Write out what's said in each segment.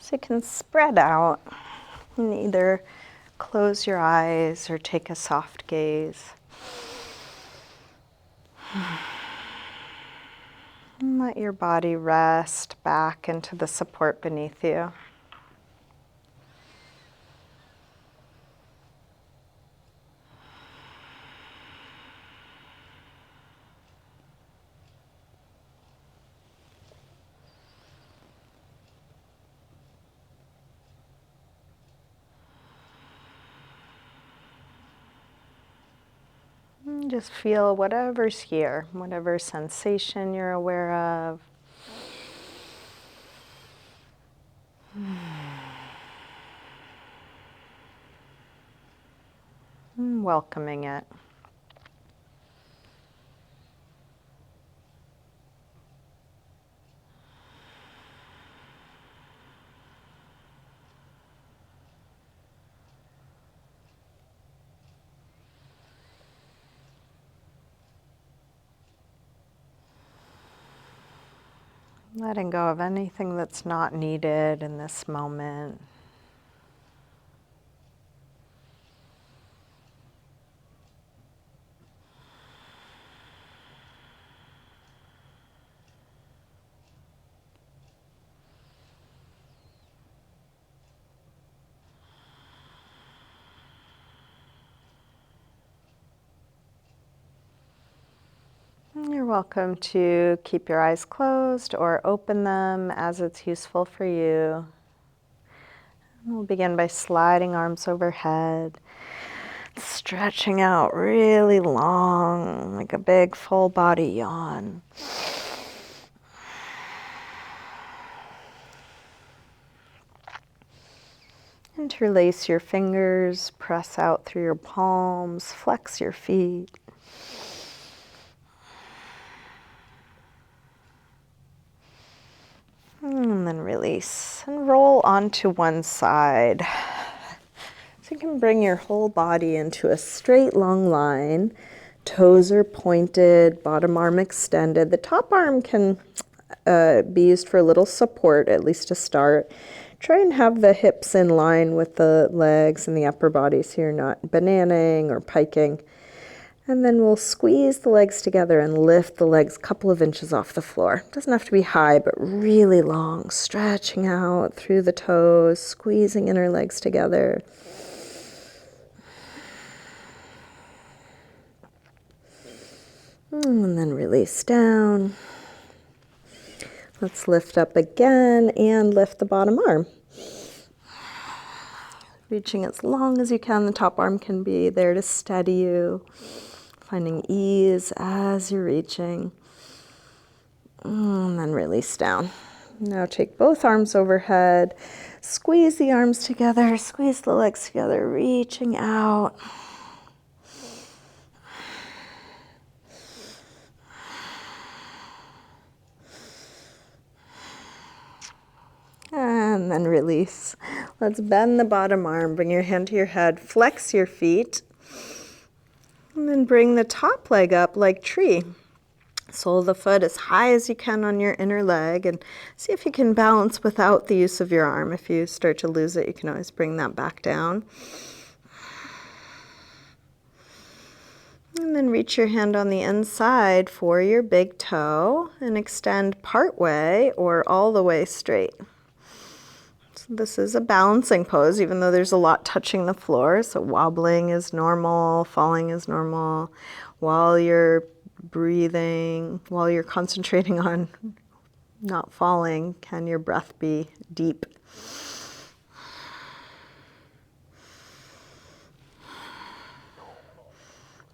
So you can spread out and either close your eyes or take a soft gaze. And let your body rest back into the support beneath you. And just feel whatever's here, whatever sensation you're aware of. And welcoming it. Letting go of anything that's not needed in this moment. You're welcome to keep your eyes closed or open them as it's useful for you. And we'll begin by sliding arms overhead, stretching out really long, like a big full body yawn. Interlace your fingers, press out through your palms, flex your feet. And then release and roll onto one side. So you can bring your whole body into a straight long line. Toes are pointed, bottom arm extended. The top arm can be used for a little support, at least to start. Try and have the hips in line with the legs and the upper body so you're not bananing or piking. And then we'll squeeze the legs together and lift the legs a couple of inches off the floor. It doesn't have to be high, but really long, stretching out through the toes, squeezing inner legs together. And then release down. Let's lift up again and lift the bottom arm. Reaching as long as you can. The top arm can be there to steady you. Finding ease as you're reaching. And then release down. Now take both arms overhead. Squeeze the arms together. Squeeze the legs together, reaching out. And then release. Let's bend the bottom arm. Bring your hand to your head. Flex your feet. And then bring the top leg up like tree. Sole of the foot as high as you can on your inner leg, and see if you can balance without the use of your arm. If you start to lose it, you can always bring that back down. And then reach your hand on the inside for your big toe and extend part way or all the way straight. This is a balancing pose, even though there's a lot touching the floor. So wobbling is normal, falling is normal. While you're breathing, while you're concentrating on not falling, can your breath be deep?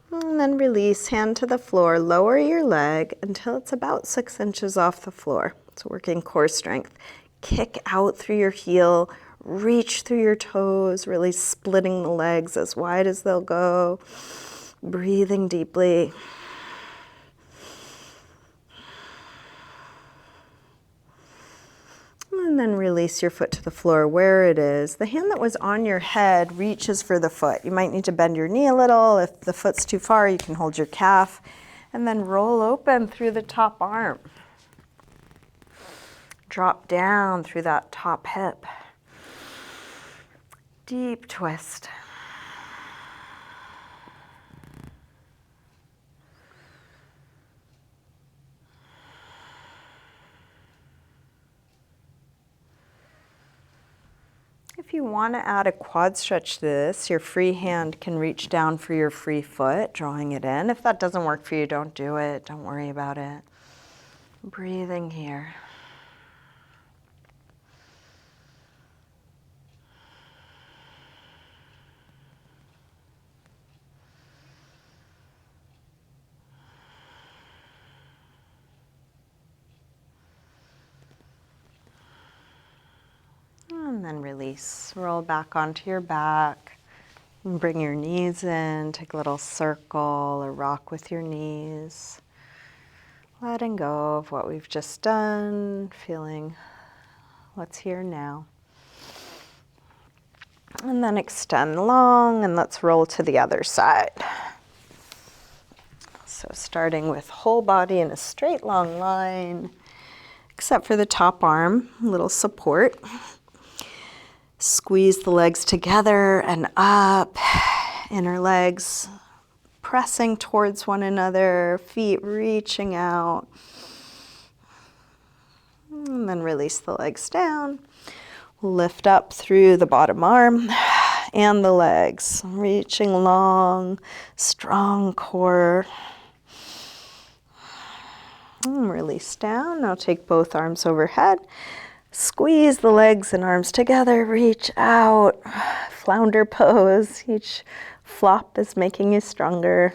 And then release, hand to the floor. Lower your leg until it's about 6 inches off the floor. So working core strength. Kick out through your heel, reach through your toes, really splitting the legs as wide as they'll go. Breathing deeply. And then release your foot to the floor where it is. The hand that was on your head reaches for the foot. You might need to bend your knee a little. If the foot's too far, you can hold your calf. And then roll open through the top arm. Drop down through that top hip. Deep twist. If you want to add a quad stretch to this, your free hand can reach down for your free foot, drawing it in. If that doesn't work for you, don't do it. Don't worry about it. Breathing here. And then release. Roll back onto your back. And bring your knees in. Take a little circle or rock with your knees. Letting go of what we've just done. Feeling what's here now. And then extend long and let's roll to the other side. So starting with whole body in a straight long line, except for the top arm, a little support. Squeeze the legs together and up, inner legs pressing towards one another, feet reaching out. And then release the legs down. Lift up through the bottom arm and the legs, reaching long, strong core. And release down. Now take both arms overhead. Squeeze the legs and arms together, reach out, flounder pose. Each flop is making you stronger.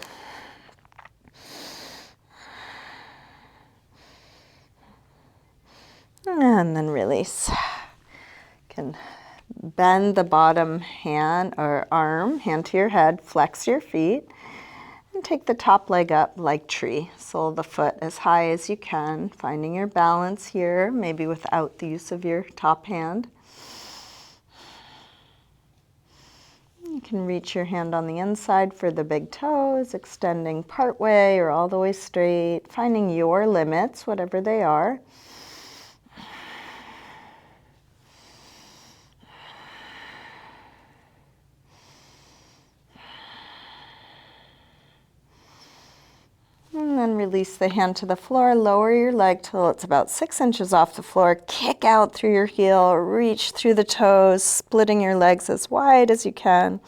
And then release. You can bend the bottom hand or arm, hand to your head, flex your feet, and take the top leg up like tree. Sole of the foot as high as you can, finding your balance here, maybe without the use of your top hand. You can reach your hand on the inside for the big toes, extending part way or all the way straight, finding your limits, whatever they are. And then release the hand to the floor, lower your leg till it's about 6 inches off the floor. Kick out through your heel, reach through the toes, splitting your legs as wide as you can.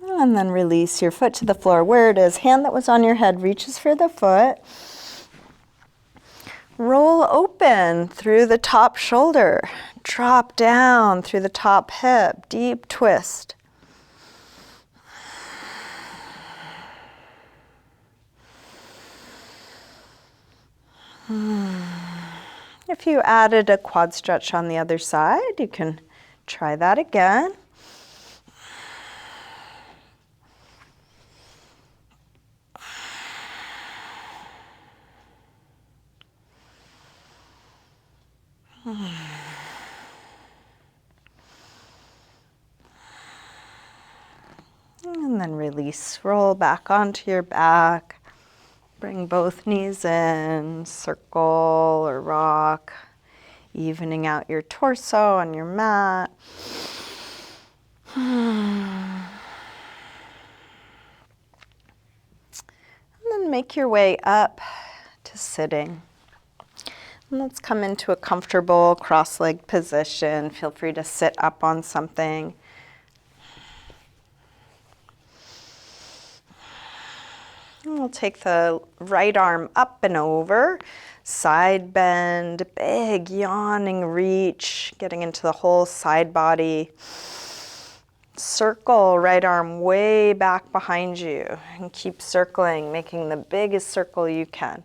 And then release your foot to the floor where it is. Hand that was on your head reaches for the foot. Roll open through the top shoulder. Drop down through the top hip. Deep twist. If you added a quad stretch on the other side, you can try that again. And then release, roll back onto your back. Bring both knees in, circle or rock, evening out your torso on your mat. And then make your way up to sitting. And let's come into a comfortable cross-legged position. Feel free to sit up on something. And we'll take the right arm up and over, side bend, big yawning reach, getting into the whole side body. Circle right arm way back behind you and keep circling, making the biggest circle you can.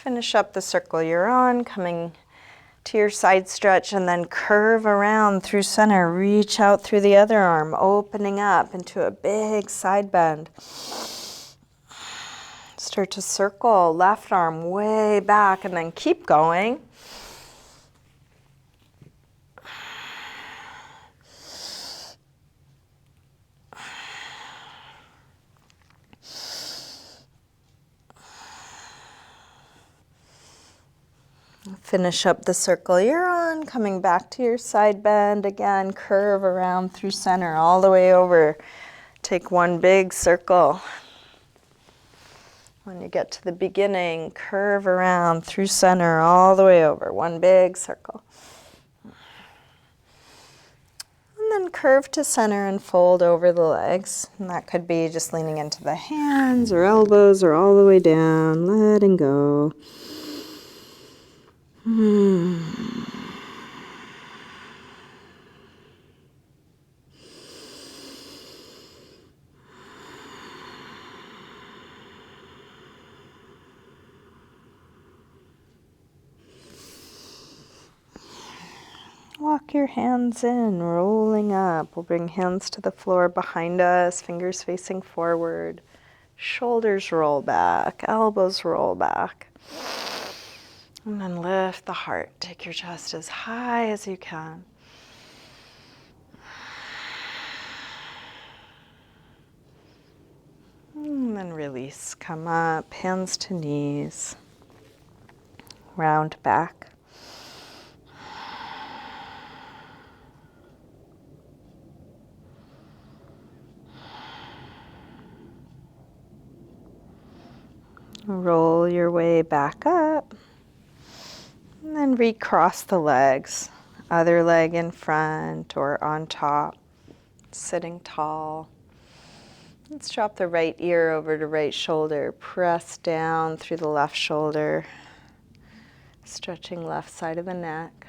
Finish up the circle you're on, coming to your side stretch and then curve around through center. Reach out through the other arm, opening up into a big side bend. Start to circle, left arm way back and then keep going. Finish up the circle you're on, coming back to your side bend again, curve around through center all the way over. Take one big circle. When you get to the beginning, curve around through center all the way over, one big circle. And then curve to center and fold over the legs. And that could be just leaning into the hands or elbows or all the way down, letting go. Walk your hands in, rolling up. We'll bring hands to the floor behind us, fingers facing forward. Shoulders roll back, elbows roll back. And then lift the heart. Take your chest as high as you can. And then release. Come up, hands to knees. Round back. Roll your way back up. And then recross the legs. Other leg in front or on top. Sitting tall. Let's drop the right ear over to right shoulder. Press down through the left shoulder. Stretching left side of the neck.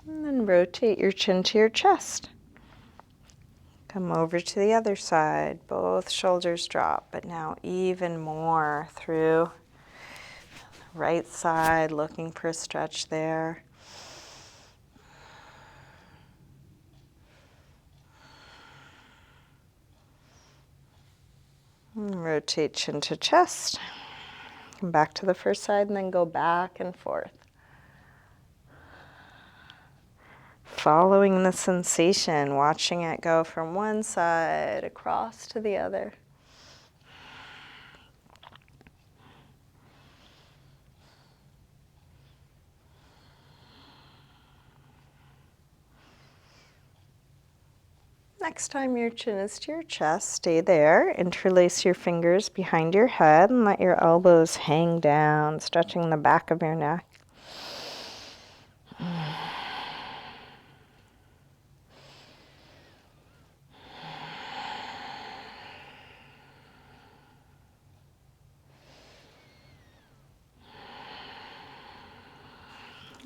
And then rotate your chin to your chest. Come over to the other side. Both shoulders drop, but now even more through right side, looking for a stretch there. And rotate chin to chest. Come back to the first side and then go back and forth. Following the sensation, watching it go from one side across to the other. Next time your chin is to your chest, stay there. Interlace your fingers behind your head and let your elbows hang down, stretching the back of your neck.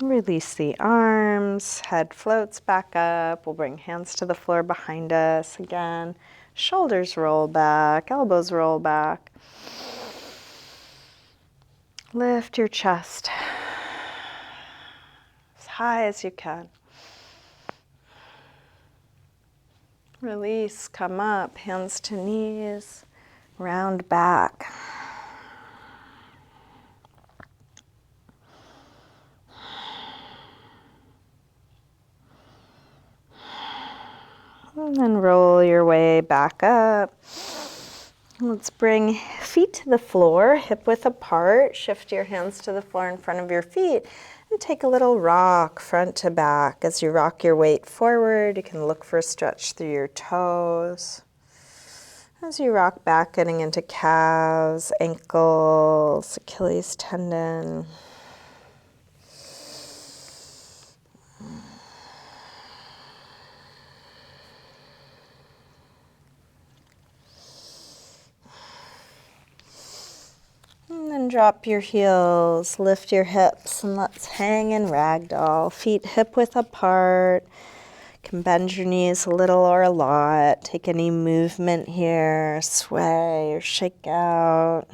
Release the arms, head floats back up. We'll bring hands to the floor behind us again. Shoulders roll back, elbows roll back. Lift your chest as high as you can. Release, come up, hands to knees, round back. And then roll your way back up. Let's bring feet to the floor, hip width apart. Shift your hands to the floor in front of your feet. And take a little rock front to back. As you rock your weight forward, you can look for a stretch through your toes. As you rock back, getting into calves, ankles, Achilles tendon. And then drop your heels, lift your hips, and let's hang in ragdoll. Feet hip width apart. You can bend your knees a little or a lot. Take any movement here, sway or shake out.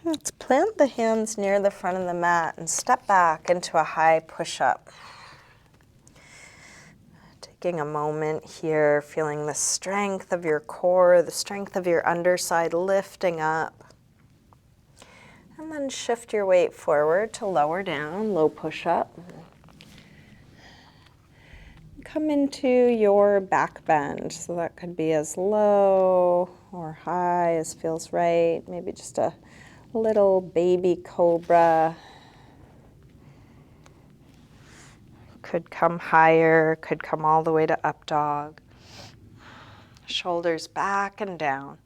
Let's plant the hands near the front of the mat and step back into a high push-up. Taking a moment here, feeling the strength of your core, the strength of your underside lifting up. And then shift your weight forward to lower down, low push-up. Come into your back bend, so that could be as low or high as feels right. Maybe just a little baby cobra. Could come higher, could come all the way to up dog. Shoulders back and down.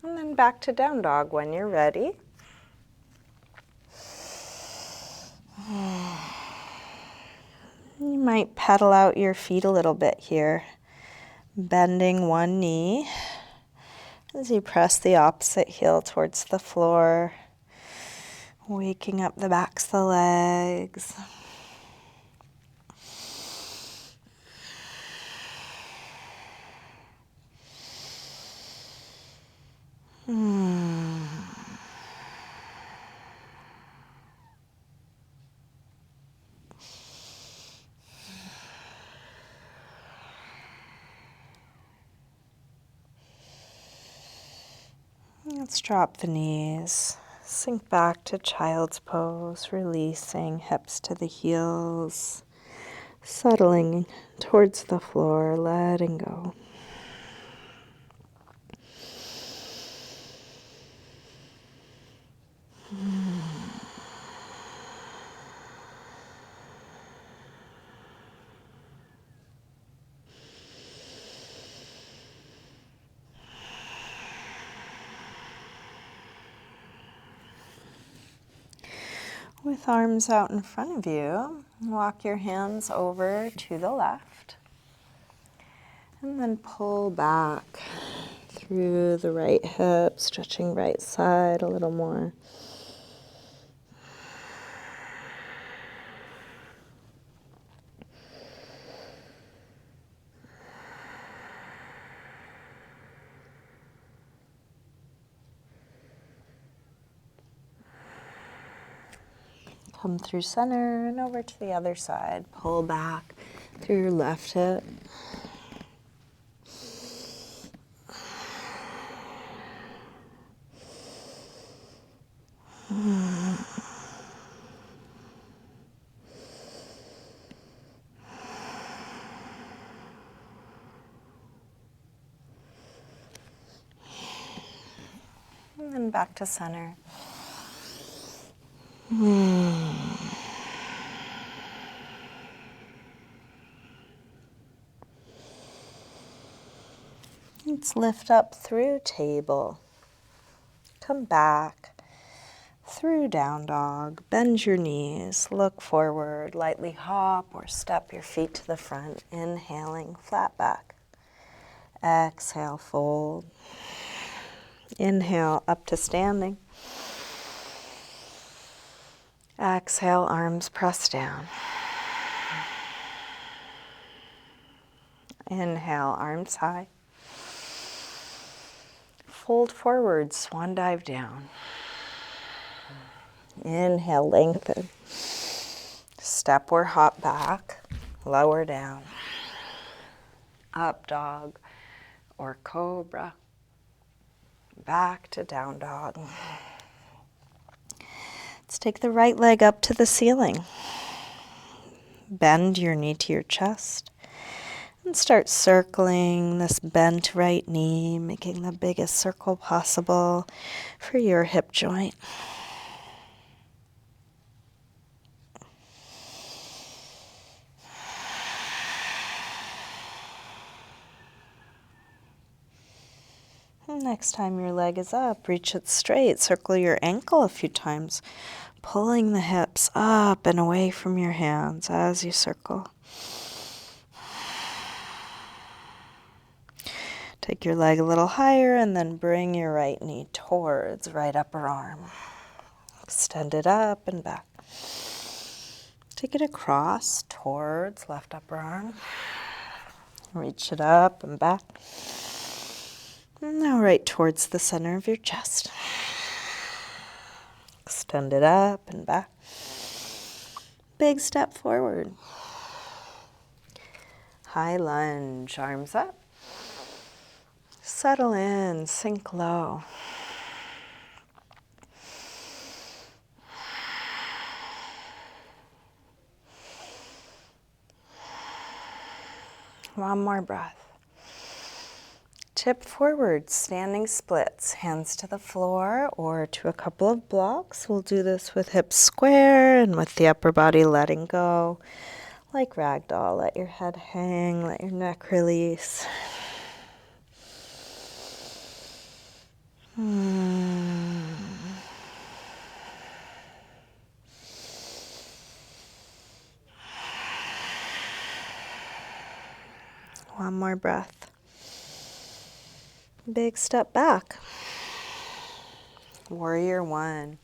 And then back to down dog when you're ready. You might pedal out your feet a little bit here, bending one knee as you press the opposite heel towards the floor, waking up the backs of the legs. Let's drop the knees, sink back to child's pose, releasing hips to the heels, settling towards the floor, letting go. With arms out in front of you, walk your hands over to the left. And then pull back through the right hip, stretching right side a little more. Come through center and over to the other side. Pull back through your left hip. And then back to center. Let's lift up through table. Come back through down dog. Bend your knees. Look forward. Lightly hop or step your feet to the front. Inhaling, flat back. Exhale, fold. Inhale, up to standing. Exhale, arms press down. Inhale, arms high. Fold forward, swan dive down. Inhale, lengthen. Step or hop back, lower down. Up dog or cobra. Back to down dog. Let's take the right leg up to the ceiling. Bend your knee to your chest. And start circling this bent right knee, making the biggest circle possible for your hip joint. Next time your leg is up, reach it straight. Circle your ankle a few times, pulling the hips up and away from your hands as you circle. Take your leg a little higher and then bring your right knee towards right upper arm. Extend it up and back. Take it across towards left upper arm. Reach it up and back. Now right towards the center of your chest. Extend it up and back. Big step forward. High lunge, arms up. Settle in, sink low. One more breath. Tip forward, standing splits, hands to the floor or to a couple of blocks. We'll do this with hips square and with the upper body letting go. Like ragdoll, let your head hang, let your neck release. One more breath. Big step back. Warrior one.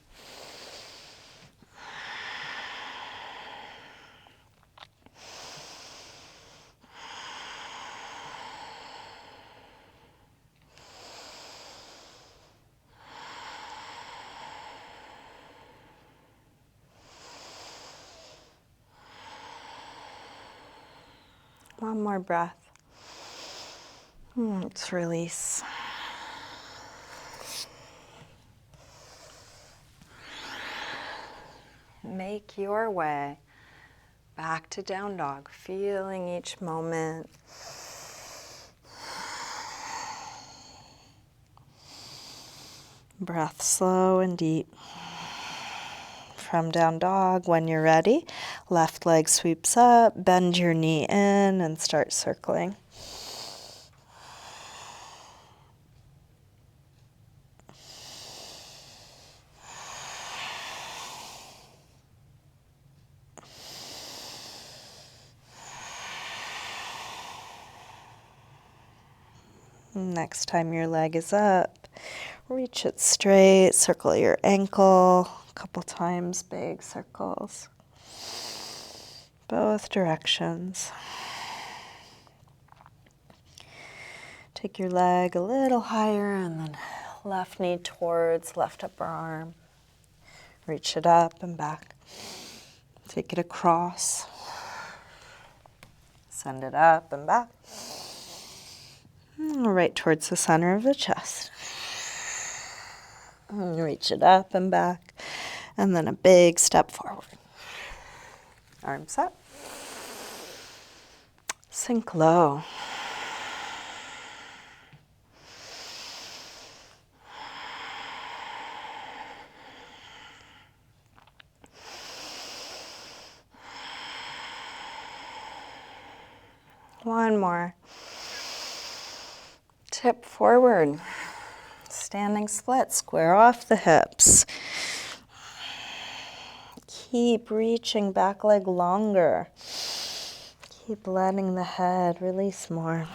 One more breath. Let's release. Make your way back to down dog, feeling each moment. Breath slow and deep. From down dog, when you're ready, left leg sweeps up, bend your knee in and start circling. Next time your leg is up, reach it straight, circle your ankle a couple times, big circles. Both directions. Take your leg a little higher and then left knee towards left upper arm. Reach it up and back. Take it across. Send it up and back. Right towards the center of the chest. Reach it up and back. And then a big step forward. Arms up. Sink low. One more. Tip forward. Standing split, square off the hips. Keep reaching back leg longer. Keep letting the head release more.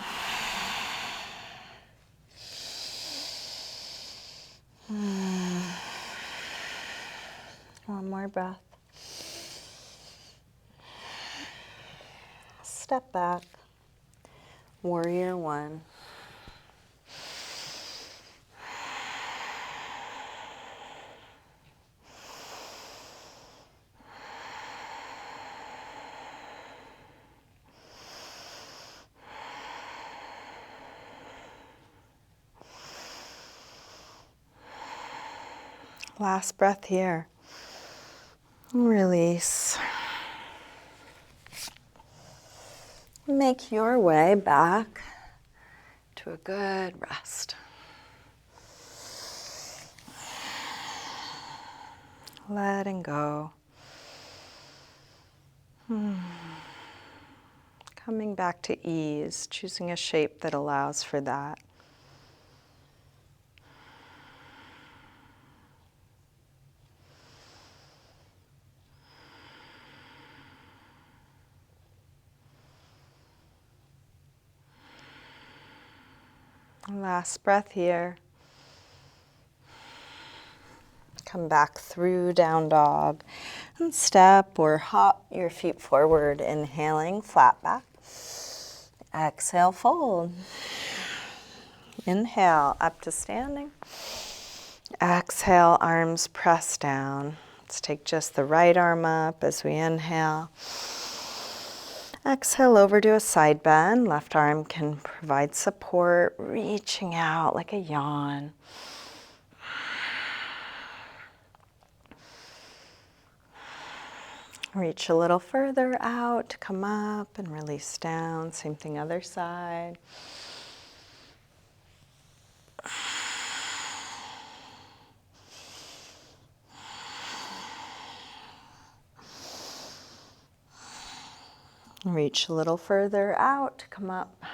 One more breath. Step back. Warrior one. Last breath here. Release. Make your way back to a good rest. Letting go. Coming back to ease, choosing a shape that allows for that. Last breath here. Come back through down dog and step or hop your feet forward, inhaling flat back. Exhale, fold. Inhale, up to standing. Exhale, arms press down. Let's take just the right arm up as we inhale. Exhale over to a side bend. Left arm can provide support, reaching out like a yawn. Reach a little further out, come up and release down. Same thing, other side. Reach a little further out, come up,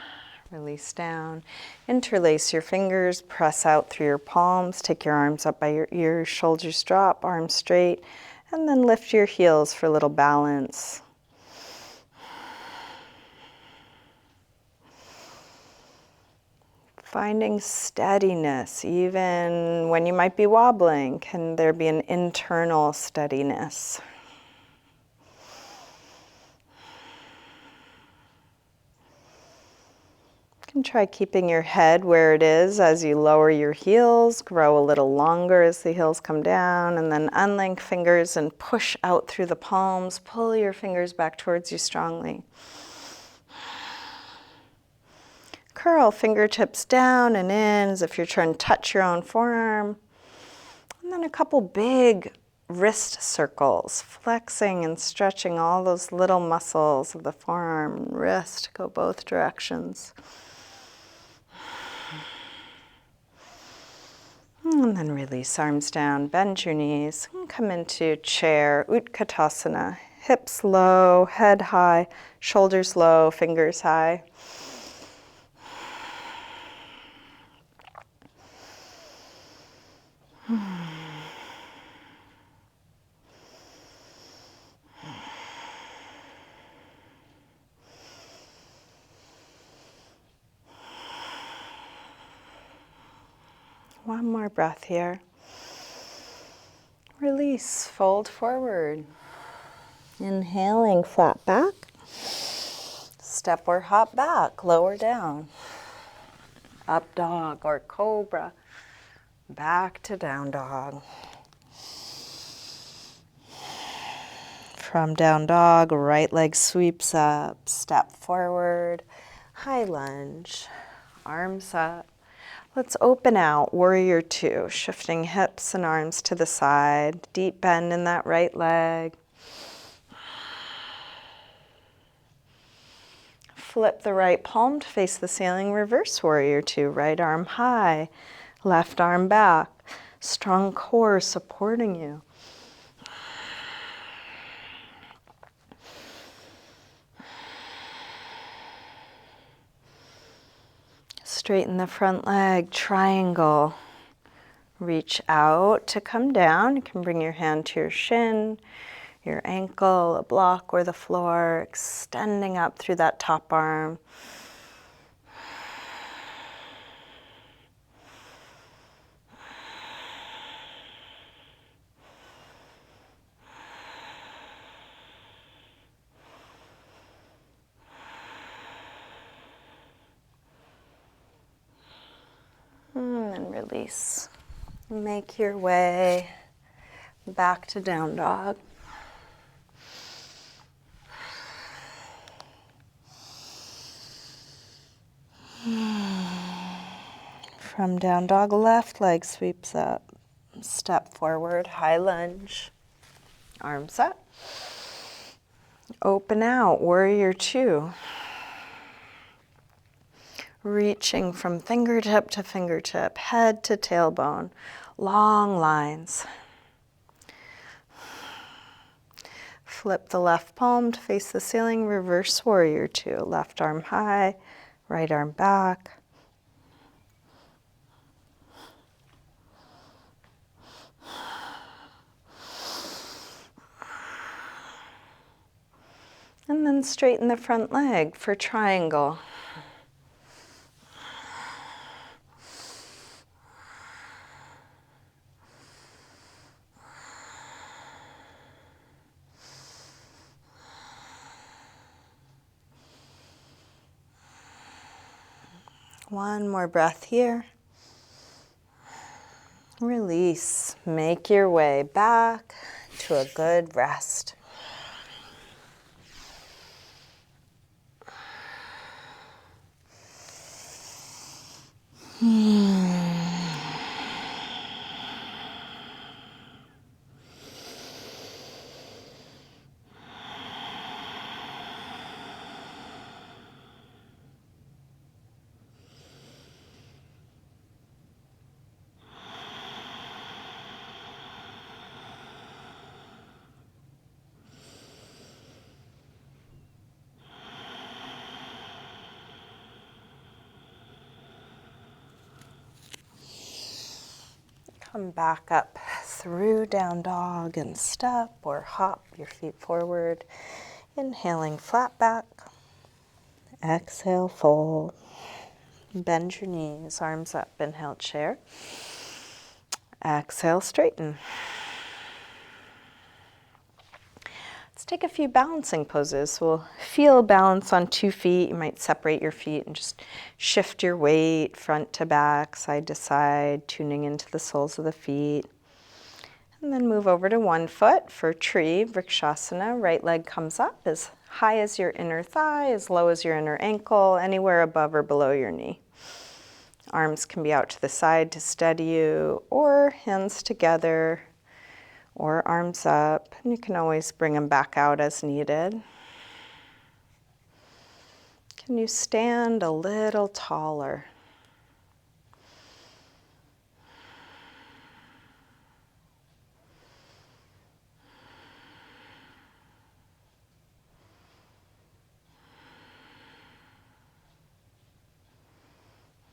release down. Interlace your fingers, press out through your palms, take your arms up by your ears, shoulders drop, arms straight, and then lift your heels for a little balance. Finding steadiness, even when you might be wobbling, can there be an internal steadiness? You can try keeping your head where it is as you lower your heels, grow a little longer as the heels come down, and then unlink fingers and push out through the palms. Pull your fingers back towards you strongly. Curl fingertips down and in as if you're trying to touch your own forearm. And then a couple big wrist circles, flexing and stretching all those little muscles of the forearm and wrist. Go both directions. And then release arms down, bend your knees, and come into chair, Utkatasana. Hips low, head high, shoulders low, fingers high. One more breath here. Release, fold forward. Inhaling, flat back. Step or hop back, lower down. Up dog or cobra. Back to down dog. From down dog, right leg sweeps up. Step forward, high lunge, arms up. Let's open out, warrior two, shifting hips and arms to the side. Deep bend in that right leg. Flip the right palm to face the ceiling, reverse warrior two. Right arm high, left arm back. Strong core supporting you. Straighten the front leg, triangle. Reach out to come down. You can bring your hand to your shin, your ankle, a block, or the floor, extending up through that top arm. And release. Make your way back to down dog. From down dog, left leg sweeps up. Step forward, high lunge. Arms up. Open out, warrior two. Reaching from fingertip to fingertip, head to tailbone, long lines. Flip the left palm to face the ceiling, reverse warrior two. Left arm high, right arm back. And then straighten the front leg for triangle. One more breath here. Release. Make your way back to a good rest. Come back up through down dog and step or hop your feet forward. Inhaling flat back. Exhale, fold. Bend your knees, arms up, inhale, chair. Exhale, straighten. Let's take a few balancing poses. We'll feel balance on 2 feet. You might separate your feet and just shift your weight front to back, side to side, tuning into the soles of the feet. And then move over to 1 foot for tree, Vrikshasana. Right leg comes up as high as your inner thigh, as low as your inner ankle, anywhere above or below your knee. Arms can be out to the side to steady you, or hands together, or arms up. And you can always bring them back out as needed. Can you stand a little taller?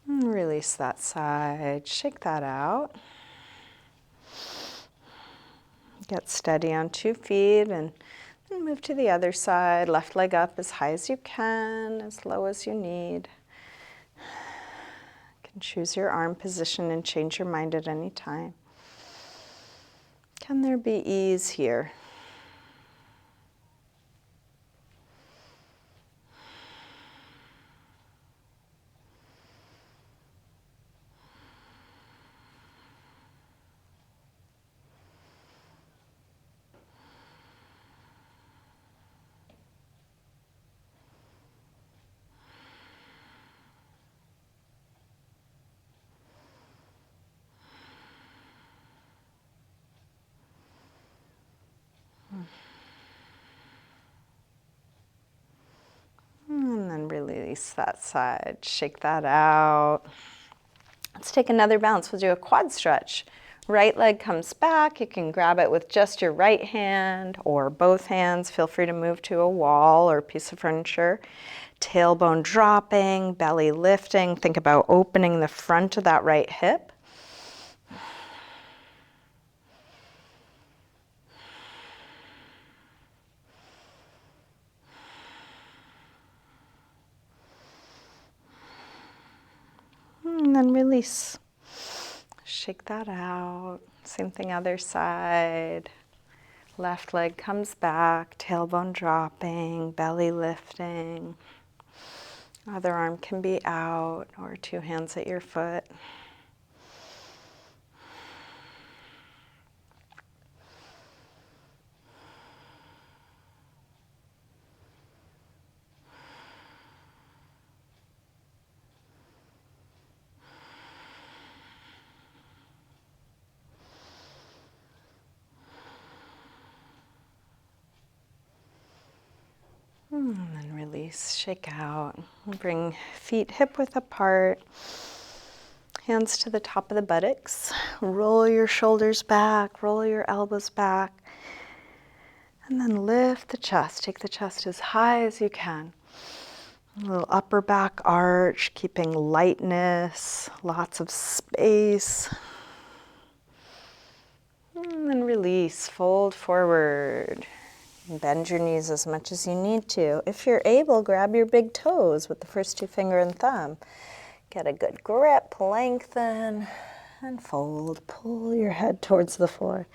And release that side, shake that out. Get steady on 2 feet and then move to the other side. Left leg up as high as you can, as low as you need. You can choose your arm position and change your mind at any time. Can there be ease here? And then release that side, shake that out. Let's take another balance. We'll do a quad stretch. Right leg comes back. You can grab it with just your right hand or both hands. Feel free to move to a wall or a piece of furniture. Tailbone dropping, belly lifting. Think about opening the front of that right hip. And then release. Shake that out. Same thing other side. Left leg comes back, tailbone dropping, belly lifting. Other arm can be out or 2 hands at your foot. And then release, shake out. Bring feet hip width apart. Hands to the top of the buttocks. Roll your shoulders back, roll your elbows back. And then lift the chest. Take the chest as high as you can. A little upper back arch, keeping lightness, lots of space. And then release, fold forward. Bend your knees as much as you need to. If you're able, grab your big toes with the first 2 finger and thumb. Get a good grip, lengthen, and fold. Pull your head towards the floor.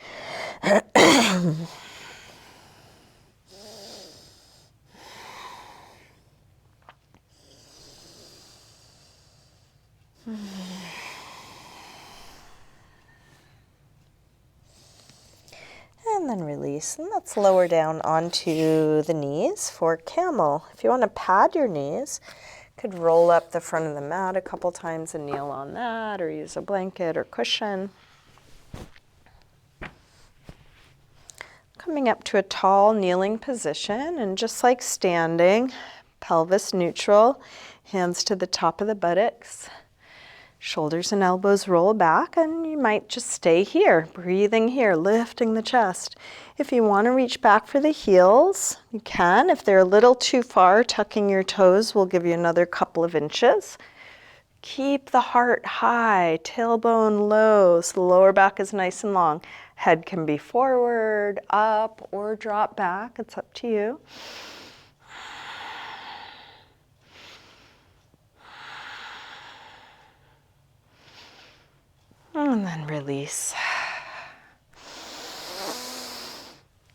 And then release. And let's lower down onto the knees for camel. If you want to pad your knees, you could roll up the front of the mat a couple times and kneel on that, or use a blanket or cushion. Coming up to a tall kneeling position, and just like standing, pelvis neutral, hands to the top of the buttocks. Shoulders and elbows roll back, and you might just stay here, breathing here, lifting the chest. If you want to reach back for the heels, you can. If they're a little too far, tucking your toes will give you another couple of inches. Keep the heart high, tailbone low, so the lower back is nice and long. Head can be forward, up, or drop back. It's up to you. And then release.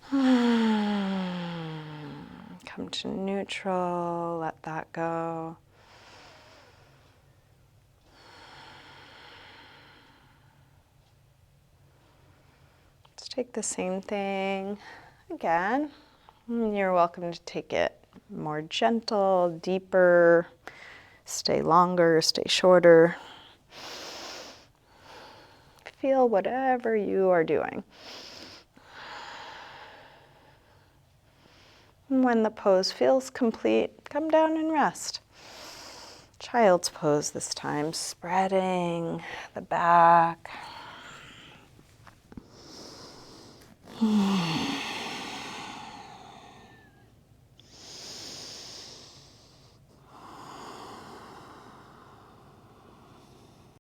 Come to neutral, let that go. Let's take the same thing again. And you're welcome to take it more gentle, deeper, stay longer, stay shorter. Feel whatever you are doing. And when the pose feels complete, come down and rest. Child's pose this time, spreading the back.